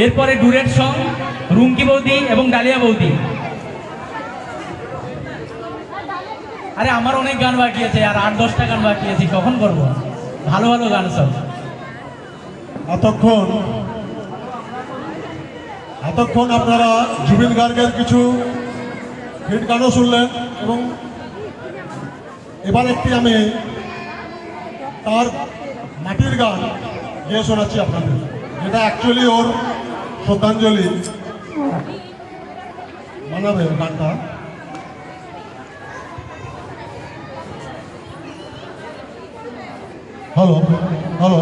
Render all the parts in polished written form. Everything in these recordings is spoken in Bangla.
এরপরে ডুরেট সং রুমকি বৌদি এবং ডালিয়া বৌদি। আরে আমার অনেক গান বাকি আছে, আর 8-10টা গান বাকি আছে, কখন করবো? ভালো ভালো গান সব। এতক্ষণ আপনারা জুবিন গার্গের কিছু হিট গানও শুনলেন, এবং এবার একটি আমি তার মাটির গান গিয়ে শোনাচ্ছি আপনাদের, যেটা অ্যাকচুয়ালি ওর শ্রদ্ধাঞ্জলি মানাবে গানটা। হ্যালো হ্যালো,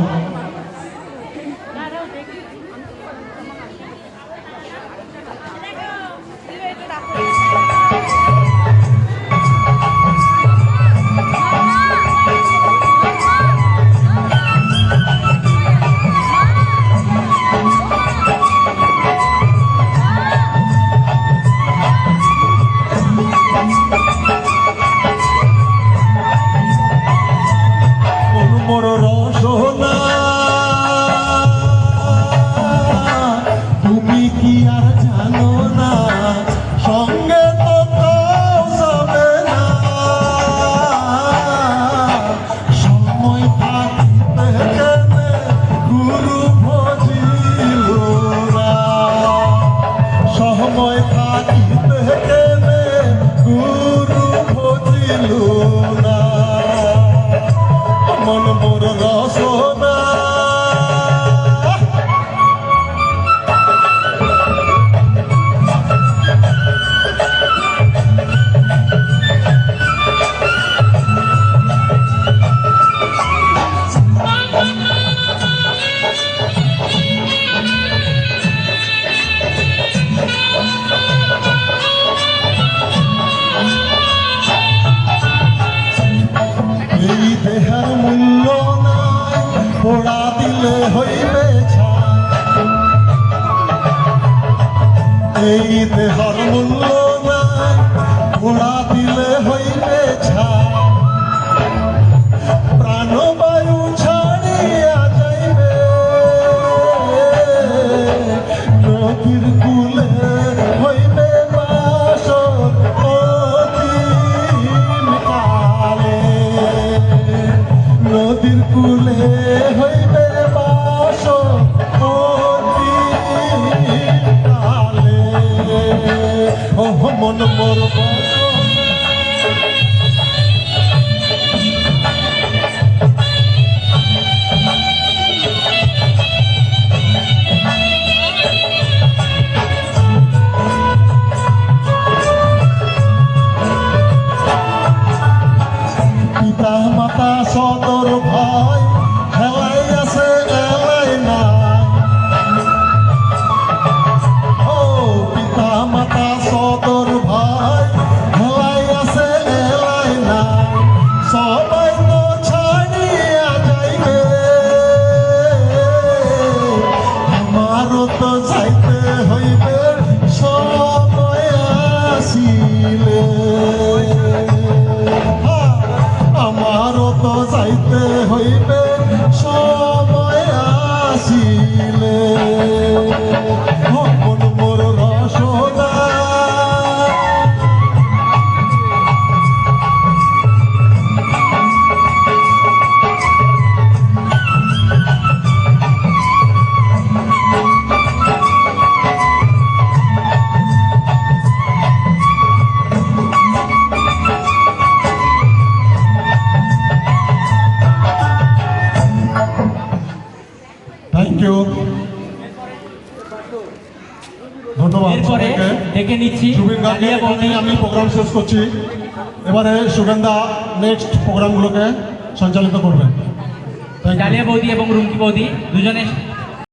এই দেহর মূল্য নাই, ঘোড়া দিলে হইবে ছাই, প্রাণবায়ু ছাড়িয়া যাইবে নদীর কূলে হইবে বাসর অতীন কালে, নদীর কূলে হইবে বাসর মন মোর পিতা মাতা সদর ভাই খেলাই আছে এলাই না, ও পিতা মাতা সদর ভাই খেলাই আছে এলাই না, সবাই তো ছাড়িয়া যাইবে আমারও তো যাইতে হইবে সময় আসিলে, আমারও তো যাইতে হইবে সময় আসিলে, মন মোর রসনা ডেকে নিচ্ছি আমি প্রোগ্রাম শেষ করছি। এবারে সুগন্ধা নেক্সট প্রোগ্রামগুলোকে সঞ্চালিত করবেন। ডালিয়া বৌদি এবং রুমকি বৌদি দুজনে